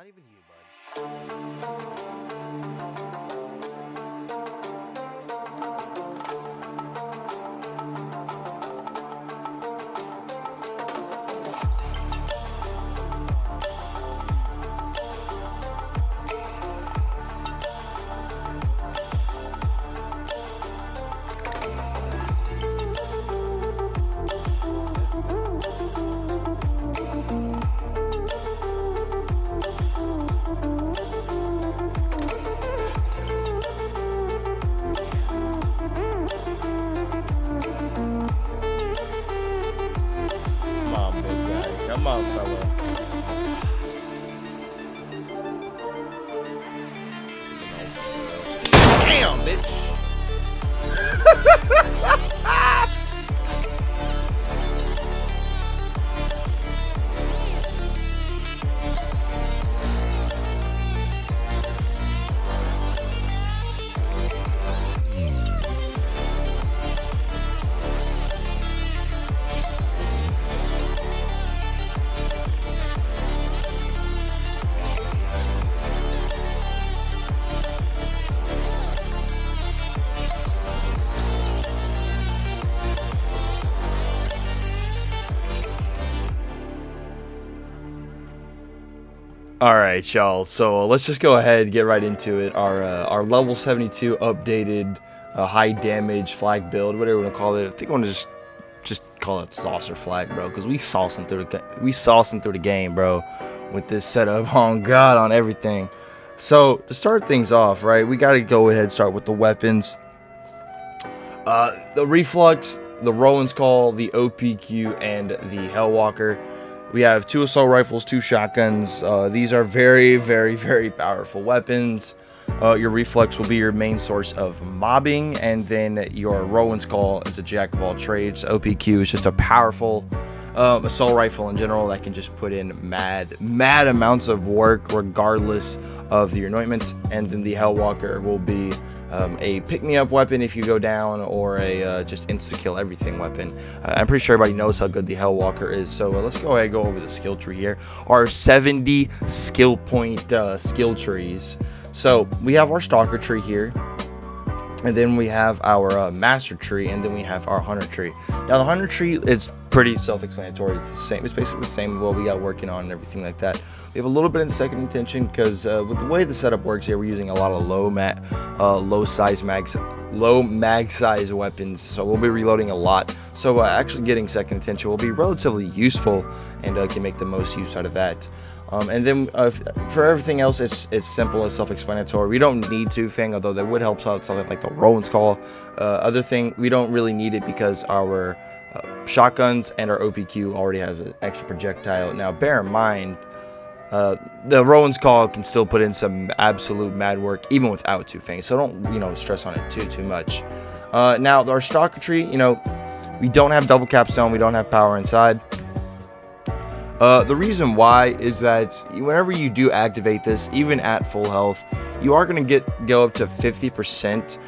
Not even you, bud. Come on, big guy. Come on, fella. Damn, bitch. All right, y'all. So let's just go ahead and get right into it. Our level 72 updated high damage flag build, whatever you want to call it. I think I want to just call it saucer flag, bro, because we saucing through the game, bro, with this setup. On God, on everything. So to start things off, right, we got to go ahead and start with the weapons. The Reflux, the Roland's Call, the OPQ, and the Hellwalker. We have 2 assault rifles, 2 shotguns. These are very, very, very powerful weapons. Your Reflex will be your main source of mobbing, and then your Roland's Call is a jack of all trades. OPQ is just a powerful assault rifle in general that can just put in mad amounts of work regardless of the anointment. And then the Hellwalker will be a pick-me-up weapon if you go down, or a just insta-kill everything weapon. I'm pretty sure everybody knows how good the Hellwalker is, so let's go ahead and go over the skill tree here. Our 70 skill point skill trees. So we have our Stalker tree here, and then we have our Master tree, and then we have our Hunter tree. Now the Hunter tree is pretty self-explanatory. It's the same. It's basically the same what we got working on and everything like that. We have a little bit in second intention because with the way the setup works here, we're using a lot of low mag size weapons, so we'll be reloading a lot. So actually getting second intention will be relatively useful, and can make the most use out of that. And then for everything else, it's simple and self-explanatory. We don't need to thing, although that would help out something like the Roland's Call. Other thing, we don't really need it because our shotguns and our OPQ already has an extra projectile. Now, bear in mind, the Roland's Call can still put in some absolute mad work even without 2 things. So don't stress on it too much. Now our Stalker tree, we don't have double capstone, we don't have power inside. The reason why is that whenever you do activate this, even at full health, you are going to go up to 50%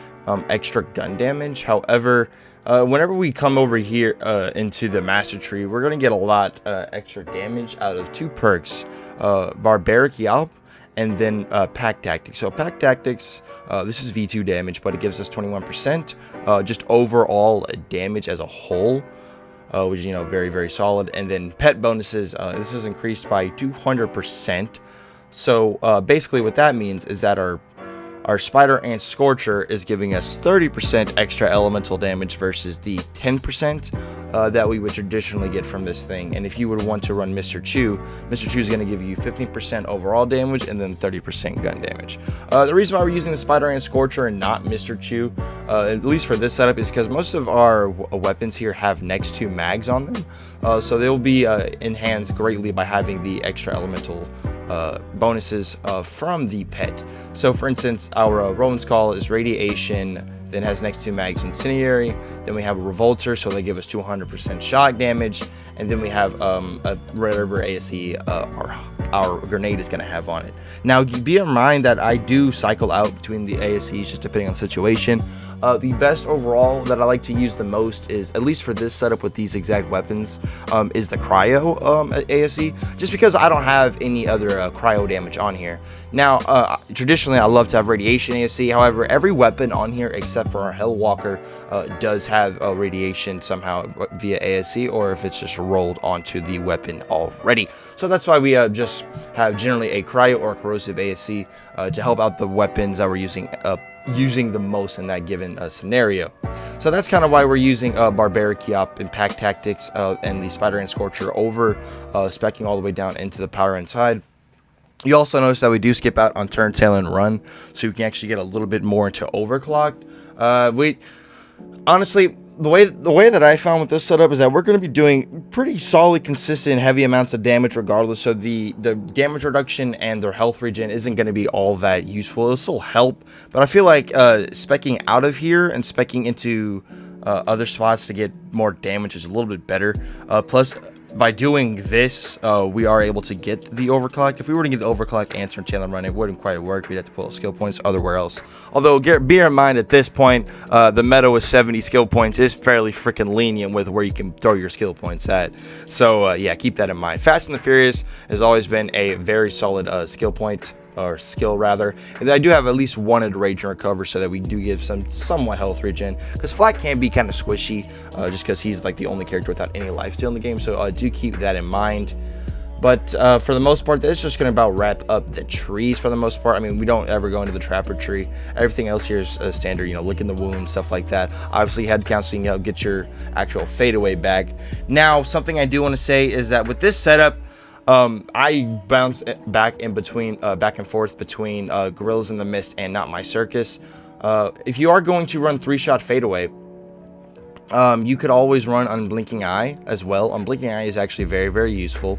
extra gun damage. However, whenever we come over here into the Master tree, we're going to get a lot extra damage out of 2 perks, Barbaric Yelp and then Pack Tactics. So Pack Tactics, this is V2 damage, but it gives us 21% just overall damage as a whole. Which is, very, very solid. And then pet bonuses, this is increased by 200%. So basically what that means is that our Spider and Scorcher is giving us 30% extra elemental damage versus the 10% that we would traditionally get from this thing. And if you would want to run Mr. Chew is going to give you 15% overall damage and then 30% gun damage. The reason why we're using the Spider and Scorcher and not Mr. Chew, at least for this setup, is because most of our weapons here have next to mags on them. So they'll be enhanced greatly by having the extra elemental bonuses from the pet. So for instance, our Roland's Call is radiation, then has next to mags incendiary. Then we have a revolter, so they give us 200% shock damage, and then we have whatever ASE our grenade is going to have on it. Now be in mind that I do cycle out between the ASEs just depending on the situation. The best overall that I like to use the most is, at least for this setup with these exact weapons, is the cryo ASE, just because I don't have any other cryo damage on here. Now, traditionally I love to have radiation ASE, however, every weapon on here except for our Hellwalker does have radiation somehow via ASE, or if it's just rolled onto the weapon already. So that's why we just have generally a cryo or corrosive ASE to help out the weapons that we're using the most in that given scenario. So that's kind of why we're using Barbaric Kiop, Impact Tactics, and the Spider-Man Scorcher over speccing all the way down into the power inside. You also notice that we do skip out on turn, tail, and run, so we can actually get a little bit more into overclocked. Honestly, the way that I found with this setup is that we're going to be doing pretty solid, consistent, heavy amounts of damage regardless. So the damage reduction and their health regen isn't going to be all that useful. It'll still help, but I feel like speccing out of here and speccing into other spots to get more damage is a little bit better. Plus, by doing this, we are able to get the overclock. If we were to get the overclock and turn, tail, and run, it wouldn't quite work. We'd have to pull skill points everywhere else. Although, bear in mind at this point, the meta with 70 skill points is fairly freaking lenient with where you can throw your skill points at. So, yeah, keep that in mind. Fast and the Furious has always been a very solid skill point, or skill rather, and I do have at least one at rage and recover, so that we do give some somewhat health regen, because Flak can be kind of squishy, just because he's like the only character without any lifesteal in the game, so do keep that in mind. But for the most part, that's just going to about wrap up the trees for the most part. I mean, we don't ever go into the trapper tree. Everything else here is standard, you know, licking the wound, stuff like that. Obviously, head counseling, get your actual fadeaway back. Now, something I do want to say is that with this setup, I bounce back and forth between Gorillas in the Mist and Not My Circus. If you are going to run 3-shot fadeaway, you could always run Unblinking Eye as well. Unblinking Eye is actually very, very useful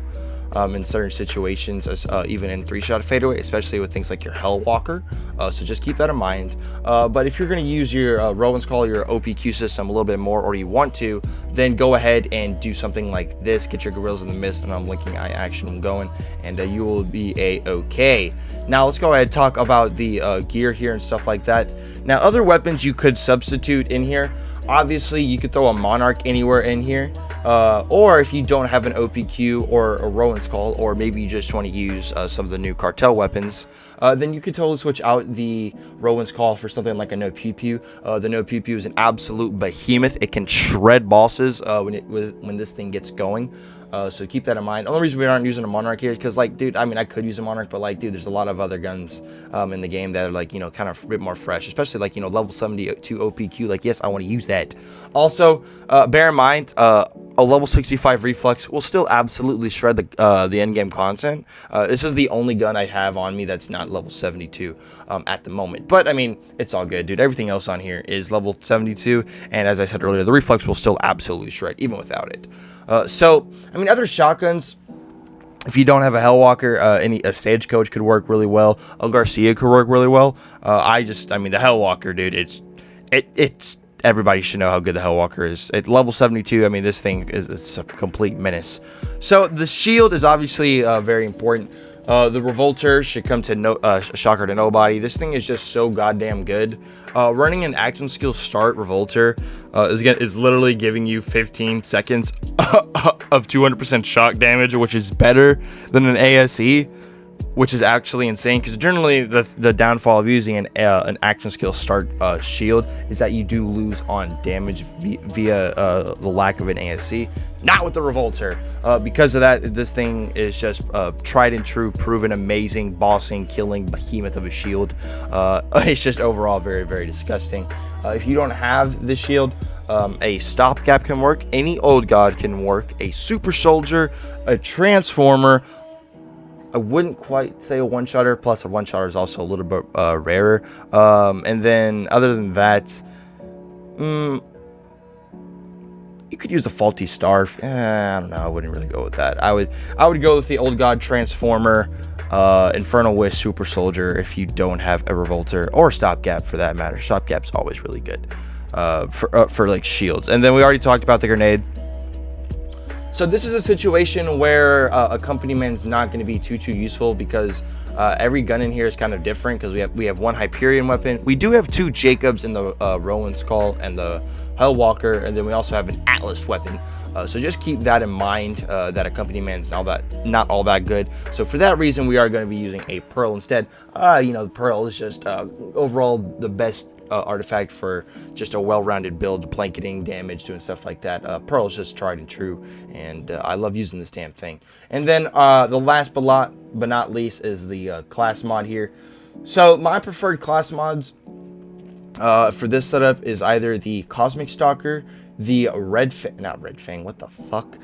in certain situations, even in 3-shot fadeaway, especially with things like your Hellwalker. So just keep that in mind. But if you're going to use your Rowan's Call, your OPQ system a little bit more, or you want to, then go ahead and do something like this. Get your Gorillas in the Mist and Unblinking Eye action going, and you will be a-okay. Now let's go ahead and talk about the gear here and stuff like that. Now, other weapons you could substitute in here. Obviously, you could throw a Monarch anywhere in here, or if you don't have an OPQ or a Rowan's Call, or maybe you just want to use some of the new cartel weapons, then you could totally switch out the Rowan's Call for something like a No Pew Pew. The No Pew Pew is an absolute behemoth. It can shred bosses when this thing gets going. So keep that in mind. The only reason we aren't using a Monarch here is because, like, dude, I mean, I could use a Monarch, but, like, dude, there's a lot of other guns in the game that are, like, you know, kind of a bit more fresh, especially, like, you know, level 72 OPQ. Like, yes, I want to use that. Also, bear in mind, a level 65 Reflex will still absolutely shred the end-game content. This is the only gun I have on me that's not level 72 at the moment. But, I mean, it's all good, dude. Everything else on here is level 72, and as I said earlier, the Reflex will still absolutely shred, even without it. So, I mean, other shotguns, if you don't have a Hellwalker, a Stagecoach could work really well. A Garcia could work really well. I mean, the Hellwalker, dude, it's everybody should know how good the Hellwalker is. At level 72, I mean, this thing is a complete menace. So, the shield is obviously very important. The Revolter should come to shocker to nobody. This thing is just so goddamn good. Running an action skill start Revolter is literally giving you 15 seconds of 200% shock damage, which is better than an ASE, which is actually insane, because generally the downfall of using an action skill start shield is that you do lose on damage via the lack of an ASE. Not with the Revolter. Because of that, this thing is just tried and true, proven amazing, bossing, killing behemoth of a shield. It's just overall very, very disgusting. If you don't have the shield, a stopgap can work. Any old god can work. A super soldier, a transformer. I wouldn't quite say a one-shotter, plus a one-shotter is also a little bit rarer. And then, other than that, you could use the Faulty Star. I don't know. I wouldn't really go with that. I would go with the Old God Transformer, Infernal Wish, Super Soldier if you don't have a Revolter, or Stopgap for that matter. Stopgap's always really good for like shields. And then we already talked about the grenade. So this is a situation where accompaniment not going to be too useful, because every gun in here is kind of different, because we have one Hyperion weapon. We do have 2 Jacobs in the Roland Skull and the Hellwalker, and then we also have an Atlas weapon. So just keep that in mind, that accompaniment is not all that good. So for that reason, we are going to be using a Pearl instead. You know, Pearl is just overall the best artifact for just a well-rounded build, blanketing damage, doing stuff like that. Pearl is just tried and true, and I love using this damn thing. And then the last but not least is the class mod here. So my preferred class mods for this setup is either the Cosmic Stalker, the what the fuck?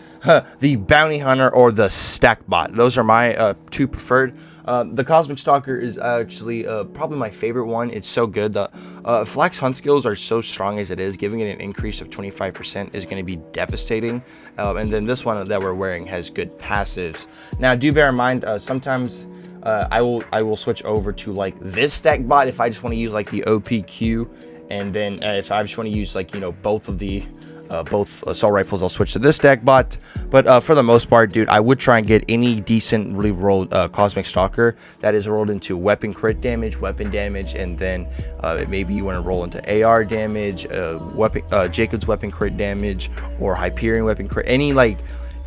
The Bounty Hunter, or the Stack Bot. Those are my 2 preferred. The Cosmic Stalker is actually probably my favorite one. It's so good. The Flak's hunt skills are so strong as it is. Giving it an increase of 25% is going to be devastating. And then this one that we're wearing has good passives. Now, do bear in mind, sometimes I will switch over to like this Stack Bot if I just want to use like the OPQ. And then if I just want to use, like, you know, both assault rifles, I'll switch to this Stack Bot. But for the most part, dude, I would try and get any decent really rolled Cosmic Stalker that is rolled into weapon crit damage, weapon damage, and then maybe you want to roll into AR damage, Jacob's weapon crit damage, or Hyperion weapon crit. Any, like,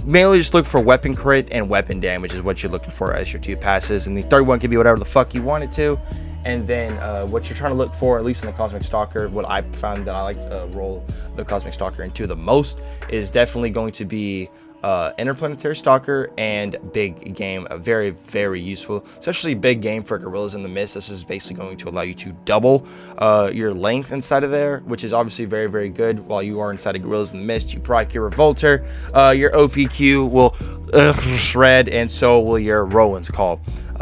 mainly just look for weapon crit and weapon damage is what you're looking for as your 2 passes. And the third one can be whatever the fuck you want it to. And then what you're trying to look for, at least in the Cosmic Stalker, what I found that I like to roll the Cosmic Stalker into the most is definitely going to be Interplanetary Stalker and Big Game. Very useful, especially Big Game for Gorillas in the Mist. This is basically going to allow you to double your length inside of there, which is obviously very good. While you are inside of Gorillas in the Mist, you proc your Revolter, your OPQ will shred, and so will your Rowan's Call.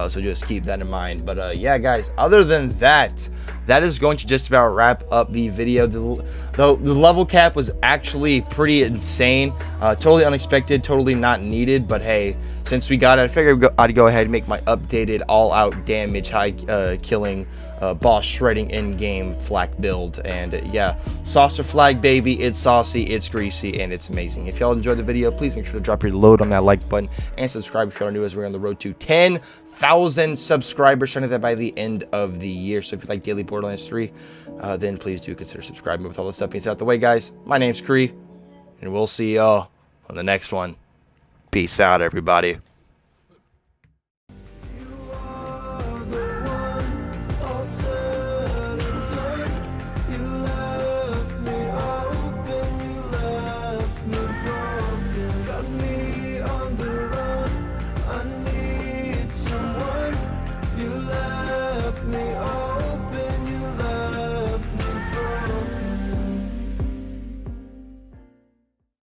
So just keep that in mind. But yeah, guys, other than that, that is going to just about wrap up the video. The level cap was actually pretty insane, totally unexpected, totally not needed, but hey, since we got it, I figured I'd go ahead and make my updated all-out damage, high killing, boss shredding in-game Flak build. And yeah, saucer flag, baby. It's saucy, it's greasy, and it's amazing. If y'all enjoyed the video, please make sure to drop your load on that like button and subscribe if y'all are new, as we're on the road to 10,000 subscribers, trying to that by the end of the year. So if you like daily Borderlands 3, then please do consider subscribing. With all this stuff being said out the way, guys, my name's Kree, and we'll see y'all on the next one. Peace out, everybody.